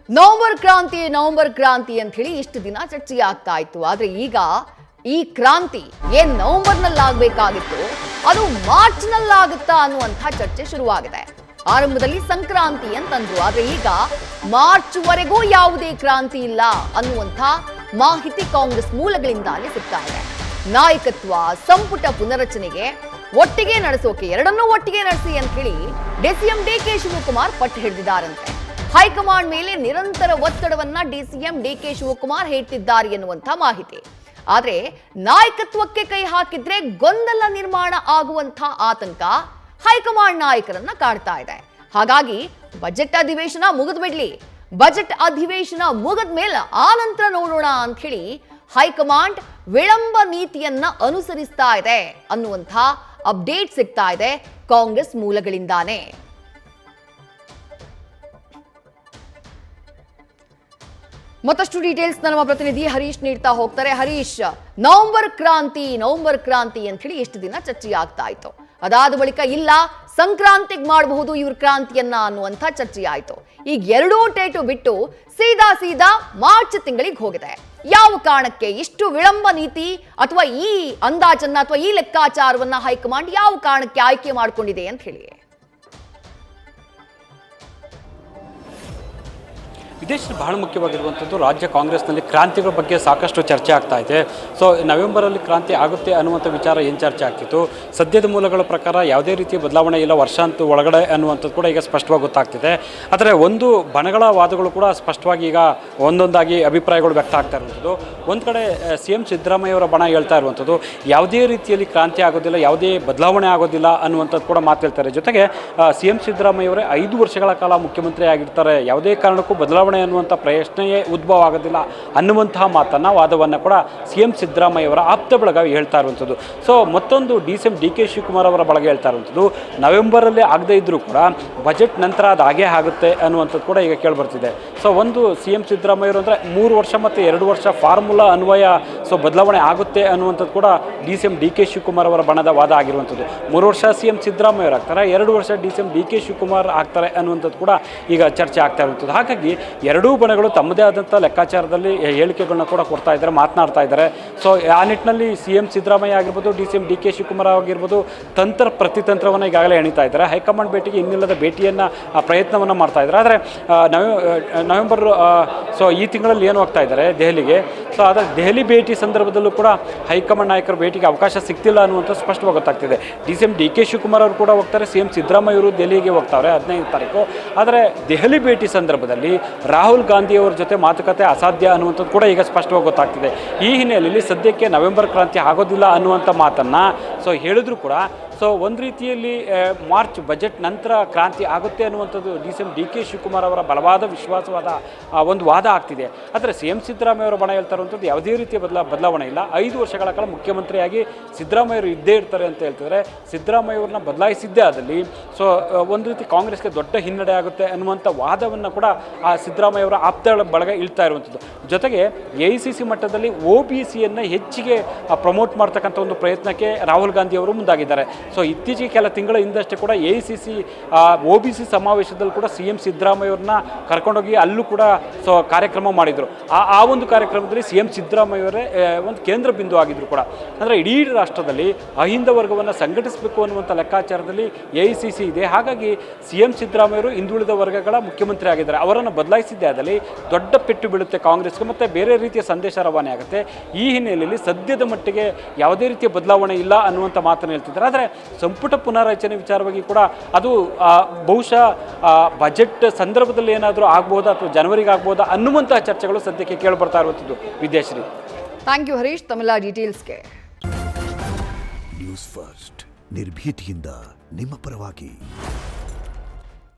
November ಕ್ರಾಂತಿ ಅಂತ ಹೇಳಿ ಇಷ್ಟು ದಿನ ಚರ್ಚೆ ಆಗ್ತಾ ಇತ್ತು. ಆದ್ರೆ ಈಗ ಈ ಕ್ರಾಂತಿ ಏನ್ ನವೆಂಬರ್ನಲ್ಲಿ ಆಗ್ಬೇಕಾಗಿತ್ತು ಅದು ಮಾರ್ಚ್ ನಲ್ಲಾಗುತ್ತಾ ಅನ್ನುವಂಥ ಚರ್ಚೆ ಶುರುವಾಗಿದೆ. ಆರಂಭದಲ್ಲಿ ಸಂಕ್ರಾಂತಿ ಅಂತಂದ್ರು, ಆದ್ರೆ ಈಗ ಮಾರ್ಚ್ ವರೆಗೂ ಯಾವುದೇ ಕ್ರಾಂತಿ ಇಲ್ಲ ಅನ್ನುವಂಥ ಮಾಹಿತಿ ಕಾಂಗ್ರೆಸ್ ಮೂಲಗಳಿಂದಾನೇ ಸಿಗ್ತಾ ಇದೆ. ನಾಯಕತ್ವ, ಸಂಪುಟ ಪುನರಚನೆಗೆ ಒಟ್ಟಿಗೆ ನಡೆಸೋಕೆ ಎರಡನ್ನೂ ಒಟ್ಟಿಗೆ ನಡೆಸಿ ಅಂತ ಹೇಳಿ ಡಿಸಿಎಂ ಡಿಕೆ ಶಿವಕುಮಾರ್ ಪಟ್ಟು ಹಿಡಿದಿದ್ದಾರಂತೆ. ಹೈಕಮಾಂಡ್ ಮೇಲೆ ನಿರಂತರ ಒತ್ತಡವನ್ನ ಡಿಸಿಎಂ ಡಿಕೆ ಶಿವಕುಮಾರ್ ಹೇರ್ತಿದ್ದಾರೆ ಎನ್ನುವಂಥ ಮಾಹಿತಿ. ಆದ್ರೆ ನಾಯಕತ್ವಕ್ಕೆ ಕೈ ಹಾಕಿದ್ರೆ ಗೊಂದಲ ನಿರ್ಮಾಣ ಆಗುವಂಥ ಆತಂಕ ಹೈಕಮಾಂಡ್ ನಾಯಕರನ್ನ ಕಾಡ್ತಾ ಇದೆ. ಹಾಗಾಗಿ ಬಜೆಟ್ ಅಧಿವೇಶನ ಮುಗಿದ್ಬಿಡ್ಲಿ, ಬಜೆಟ್ ಅಧಿವೇಶನ ಮುಗಿದ ಮೇಲೆ ಆ ನಂತರ ನೋಡೋಣ ಅಂತ ಹೇಳಿ ಹೈಕಮಾಂಡ್ ವಿಳಂಬ ನೀತಿಯನ್ನ ಅನುಸರಿಸ್ತಾ ಇದೆ ಅನ್ನುವಂಥ ಅಪ್ಡೇಟ್ ಸಿಗ್ತಾ ಇದೆ ಕಾಂಗ್ರೆಸ್ ಮೂಲಗಳಿಂದಾನೇ. ಮತ್ತಷ್ಟು ಡೀಟೇಲ್ಸ್ ನಮ್ಮ ಪ್ರತಿನಿಧಿ ಹರೀಶ್ ನೀಡ್ತಾ ಹೋಗ್ತಾರೆ. ಹರೀಶ್, ನವೆಂಬರ್ ಕ್ರಾಂತಿ ಅಂತ ಹೇಳಿ ಎಷ್ಟು ದಿನ ಚರ್ಚೆ ಆಗ್ತಾ ಇತ್ತು. ಅದಾದ ಬಳಿಕ ಇಲ್ಲ ಸಂಕ್ರಾಂತಿಗೆ ಮಾಡಬಹುದು ಇವ್ರ ಕ್ರಾಂತಿಯನ್ನ ಅನ್ನುವಂಥ ಚರ್ಚೆ ಆಯ್ತು. ಈಗ ಎರಡೂ ಡೇಟು ಬಿಟ್ಟು ಸೀದಾ ಮಾರ್ಚ್ ತಿಂಗಳಿಗೆ ಹೋಗಿದೆ. ಯಾವ ಕಾರಣಕ್ಕೆ ಇಷ್ಟು ವಿಳಂಬ ನೀತಿ ಅಥವಾ ಈ ಅಂದಾಜನ್ನ ಅಥವಾ ಈ ಲೆಕ್ಕಾಚಾರವನ್ನ ಹೈಕಮಾಂಡ್ ಯಾವ ಕಾರಣಕ್ಕೆ ಆಯ್ಕೆ ಮಾಡಿಕೊಂಡಿದೆ ಅಂತ ಹೇಳಿ? ವಿದೇಶದಲ್ಲಿ ಬಹಳ ಮುಖ್ಯವಾಗಿರುವಂಥದ್ದು ರಾಜ್ಯ ಕಾಂಗ್ರೆಸ್ನಲ್ಲಿ ಕ್ರಾಂತಿಗಳ ಬಗ್ಗೆ ಸಾಕಷ್ಟು ಚರ್ಚೆ ಆಗ್ತಾ ಇದೆ. ಸೊ ನವೆಂಬರಲ್ಲಿ ಕ್ರಾಂತಿ ಆಗುತ್ತೆ ಅನ್ನುವಂಥ ವಿಚಾರ ಏನು ಚರ್ಚೆ ಆಗ್ತಿತ್ತು. ಸದ್ಯದ ಮೂಲಗಳ ಪ್ರಕಾರ ಯಾವುದೇ ರೀತಿಯ ಬದಲಾವಣೆ ಇಲ್ಲ, ವರ್ಷಾಂತ ಒಳಗಡೆ ಅನ್ನುವಂಥದ್ದು ಕೂಡ ಈಗ ಸ್ಪಷ್ಟವಾಗಿ ಗೊತ್ತಾಗ್ತಿದೆ. ಆದರೆ ಒಂದು ಬಣಗಳ ವಾದಗಳು ಕೂಡ ಸ್ಪಷ್ಟವಾಗಿ ಈಗ ಒಂದೊಂದಾಗಿ ಅಭಿಪ್ರಾಯಗಳು ವ್ಯಕ್ತ ಆಗ್ತಾ ಇರುವಂಥದ್ದು. ಒಂದು ಕಡೆ CM ಸಿದ್ದರಾಮಯ್ಯವರ ಬಣ ಹೇಳ್ತಾ ಇರುವಂಥದ್ದು ಯಾವುದೇ ರೀತಿಯಲ್ಲಿ ಕ್ರಾಂತಿ ಆಗೋದಿಲ್ಲ, ಯಾವುದೇ ಬದಲಾವಣೆ ಆಗೋದಿಲ್ಲ ಅನ್ನುವಂಥದ್ದು ಕೂಡ ಮಾತು ಹೇಳ್ತಾರೆ. ಜೊತೆಗೆ CM ಸಿದ್ದರಾಮಯ್ಯವರೇ 5 ವರ್ಷಗಳ ಕಾಲ ಮುಖ್ಯಮಂತ್ರಿ ಆಗಿರ್ತಾರೆ, ಯಾವುದೇ ಕಾರಣಕ್ಕೂ ಬದಲಾವಣೆ ಅನ್ನುವಂಥ ಪ್ರಶ್ನೆಯೇ ಉದ್ಭವ ಆಗೋದಿಲ್ಲ ಅನ್ನುವಂತಹ ಮಾತನ್ನು ವಾದವನ್ನು ಕೂಡ CM ಸಿದ್ದರಾಮಯ್ಯವರ ಆಪ್ತ ಬಳಗ ಹೇಳ್ತಾ ಇರುವಂಥದ್ದು. ಸೊ ಮತ್ತೊಂದು DCM DK ಶಿವಕುಮಾರ್ ಅವರ ಬಳಗ ಹೇಳ್ತಾ ಇರುವಂಥದ್ದು ನವೆಂಬರಲ್ಲೇ ಆಗದೇ ಇದ್ದರೂ ಕೂಡ ಬಜೆಟ್ ನಂತರ ಅದು ಹಾಗೇ ಆಗುತ್ತೆ ಅನ್ನುವಂಥದ್ದು ಕೂಡ ಈಗ ಕೇಳಿಬರ್ತಿದೆ. ಸೊ ಒಂದು CM ಸಿದ್ದರಾಮಯ್ಯವರು ಅಂದರೆ 3 ವರ್ಷ ಮತ್ತು 2 ವರ್ಷ ಫಾರ್ಮುಲಾ ಅನ್ವಯ ಸೊ ಬದಲಾವಣೆ ಆಗುತ್ತೆ ಅನ್ನುವಂಥದ್ದು ಕೂಡ DCM DK ಶಿವಕುಮಾರ್ ಅವರ ಬಣದ ವಾದ ಆಗಿರುವಂಥದ್ದು. 3 ವರ್ಷ CM ಸಿದ್ದರಾಮಯ್ಯವರು ಆಗ್ತಾರೆ, 2 ವರ್ಷ DCM DK ಶಿವಕುಮಾರ್ ಆಗ್ತಾರೆ ಅನ್ನುವಂಥದ್ದು ಕೂಡ ಈಗ ಚರ್ಚೆ ಆಗ್ತಾ ಇರುವಂಥದ್ದು. ಹಾಗಾಗಿ ಎರಡೂ ಬಣಗಳು ತಮ್ಮದೇ ಆದಂಥ ಲೆಕ್ಕಾಚಾರದಲ್ಲಿ ಹೇಳಿಕೆಗಳನ್ನ ಕೂಡ ಕೊಡ್ತಾ ಇದ್ದಾರೆ, ಮಾತನಾಡ್ತಾ ಇದ್ದಾರೆ. ಸೊ ಆ ನಿಟ್ಟಿನಲ್ಲಿ CM ಸಿದ್ದರಾಮಯ್ಯ ಆಗಿರ್ಬೋದು, DCM DK ಶಿವಕುಮಾರ್ ಆಗಿರ್ಬೋದು ತಂತ್ರ ಪ್ರತಿತಂತ್ರವನ್ನು ಈಗಾಗಲೇ ಎಣಿತಾ ಇದ್ದಾರೆ. ಹೈಕಮಾಂಡ್ ಭೇಟಿಗೆ ಇನ್ನಿಲ್ಲದ ಭೇಟಿಯನ್ನು ಪ್ರಯತ್ನವನ್ನು ಮಾಡ್ತಾ ಇದ್ದಾರೆ. ಆದರೆ ನವೆಂಬರ್ ಸೊ ಈ ತಿಂಗಳಲ್ಲಿ ಏನು ಹೋಗ್ತಾ ಇದ್ದಾರೆ ದೆಹಲಿಗೆ. ಸೊ ಆದರೆ ದೆಹಲಿ ಭೇಟಿ ಸಂದರ್ಭದಲ್ಲೂ ಕೂಡ ಹೈಕಮಾಂಡ್ ನಾಯಕರ ಭೇಟಿಗೆ ಅವಕಾಶ ಸಿಗ್ತಿಲ್ಲ ಅನ್ನುವಂಥ ಸ್ಪಷ್ಟವಾಗಿ ಗೊತ್ತಾಗ್ತಿದೆ. DCM DK ಶಿವಕುಮಾರ್ ಅವರು ಕೂಡ ಹೋಗ್ತಾರೆ, CM ಸಿದ್ದರಾಮಯ್ಯ ಅವರು ದೆಹಲಿಗೆ ಹೋಗ್ತಾರೆ 15 ತಾರೀಕು. ಆದರೆ ದೆಹಲಿ ಭೇಟಿ ಸಂದರ್ಭದಲ್ಲಿ ರಾಹುಲ್ ಗಾಂಧಿ ಅವರ ಜೊತೆ ಮಾತುಕತೆ ಅಸಾಧ್ಯ ಅನ್ನುವಂಥದ್ದು ಕೂಡ ಈಗ ಸ್ಪಷ್ಟವಾಗಿ ಗೊತ್ತಾಗ್ತಿದೆ. ಈ ಹಿನ್ನೆಲೆಯಲ್ಲಿ ಸದ್ಯಕ್ಕೆ ನವೆಂಬರ್ ಕ್ರಾಂತಿ ಆಗೋದಿಲ್ಲ ಅನ್ನುವಂಥ ಮಾತನ್ನು ಸೊ ಹೇಳಿದ್ರು ಕೂಡ ಸೊ ಒಂದು ರೀತಿಯಲ್ಲಿ ಮಾರ್ಚ್ ಬಜೆಟ್ ನಂತರ ಕ್ರಾಂತಿ ಆಗುತ್ತೆ ಅನ್ನುವಂಥದ್ದು DCM DK ಶಿವಕುಮಾರ್ ಅವರ ಬಲವಾದ ವಿಶ್ವಾಸವಾದ ಒಂದು ವಾದ ಆಗ್ತಿದೆ. ಆದರೆ CM ಸಿದ್ದರಾಮಯ್ಯ ಅವರ ಬಣ ಹೇಳ್ತಾ ಇರುವಂಥದ್ದು ಯಾವುದೇ ರೀತಿಯ ಬದಲಾವಣೆ ಇಲ್ಲ, 5 ವರ್ಷಗಳ ಕಾಲ ಮುಖ್ಯಮಂತ್ರಿಯಾಗಿ ಸಿದ್ದರಾಮಯ್ಯವರು ಇದ್ದೇ ಇರ್ತಾರೆ ಅಂತ ಹೇಳ್ತಿದ್ದಾರೆ. ಸಿದ್ದರಾಮಯ್ಯವ್ರನ್ನ ಬದಲಾಯಿಸಿದ್ದೇ ಆದಲ್ಲಿ ಸೊ ಒಂದು ರೀತಿ ಕಾಂಗ್ರೆಸ್ಗೆ ದೊಡ್ಡ ಹಿನ್ನಡೆ ಆಗುತ್ತೆ ಅನ್ನುವಂಥ ವಾದವನ್ನು ಕೂಡ ಆ ಸಿದ್ದರಾಮಯ್ಯವರ ಆಪ್ತ ಬಳಗ ಇಳ್ತಾ ಇರುವಂಥದ್ದು. ಜೊತೆಗೆ AICC ಮಟ್ಟದಲ್ಲಿ OBCಯನ್ನು ಹೆಚ್ಚಿಗೆ ಪ್ರಮೋಟ್ ಮಾಡ್ತಕ್ಕಂಥ ಒಂದು ಪ್ರಯತ್ನಕ್ಕೆ ರಾಹುಲ್ ಗಾಂಧಿ ಅವರು ಮುಂದಾಗಿದ್ದಾರೆ. ಸೊ ಇತ್ತೀಚೆಗೆ ಕೆಲ ತಿಂಗಳ ಹಿಂದಷ್ಟೇ ಕೂಡ AICC OBC ಸಮಾವೇಶದಲ್ಲಿ ಕೂಡ CM ಸಿದ್ದರಾಮಯ್ಯವ್ರನ್ನ ಕರ್ಕೊಂಡೋಗಿ ಅಲ್ಲೂ ಕೂಡ ಸೊ ಕಾರ್ಯಕ್ರಮ ಮಾಡಿದರು. ಆ ಒಂದು ಕಾರ್ಯಕ್ರಮದಲ್ಲಿ CM ಸಿದ್ದರಾಮಯ್ಯವರೇ ಒಂದು ಕೇಂದ್ರ ಬಿಂದು ಆಗಿದ್ರು ಕೂಡ. ಅಂದರೆ ಇಡೀ ರಾಷ್ಟ್ರದಲ್ಲಿ ಅಹಿಂದ ವರ್ಗವನ್ನು ಸಂಘಟಿಸಬೇಕು ಅನ್ನುವಂಥ ಲೆಕ್ಕಾಚಾರದಲ್ಲಿ AICC ಇದೆ. ಹಾಗಾಗಿ CM ಸಿದ್ದರಾಮಯ್ಯವರು ಹಿಂದುಳಿದ ವರ್ಗಗಳ ಮುಖ್ಯಮಂತ್ರಿ ಆಗಿದ್ದಾರೆ. ಅವರನ್ನು ಬದಲಾಯಿಸಿದ್ದೇ ಆದಲ್ಲಿ ದೊಡ್ಡ ಪೆಟ್ಟು ಬೀಳುತ್ತೆ ಕಾಂಗ್ರೆಸ್ಗೆ ಮತ್ತು ಬೇರೆ ರೀತಿಯ ಸಂದೇಶ ರವಾನೆ ಆಗುತ್ತೆ. ಈ ಹಿನ್ನೆಲೆಯಲ್ಲಿ ಸದ್ಯದ ಮಟ್ಟಿಗೆ ಯಾವುದೇ ರೀತಿಯ ಬದಲಾವಣೆ ಇಲ್ಲ ಅನ್ನುವಂಥ ಮಾತನ್ನು ಹೇಳ್ತಿದ್ದಾರೆ. ಆದರೆ ಸಂಪುಟ ಪುನರ್ರಚನೆ ವಿಚಾರವಾಗಿ ಕೂಡ ಅದು ಬಹುಶಃ ಬಜೆಟ್ ಸಂದರ್ಭದಲ್ಲಿ ಏನಾದರೂ ಆಗ್ಬೋದಾ ಅಥವಾ ಜನವರಿಗೆ ಆಗ್ಬೋದಾ ಅನ್ನುವಂತಹ ಚರ್ಚೆಗಳು ಸದ್ಯಕ್ಕೆ ಕೇಳಿ ಬರ್ತಾ ಇರುವಂಥದ್ದು. ವಿದ್ಯಾಶ್ರೀ, ಥ್ಯಾಂಕ್ ಯು ಹರೀಶ್ ತಮ್ಮೆಲ್ಲ ಡೀಟೇಲ್ಸ್ಗೆ. ನ್ಯೂಸ್ ಫಸ್ಟ್ ನಿರ್ಭೀತಿಯಿಂದ ನಿಮ್ಮ ಪರವಾಗಿ.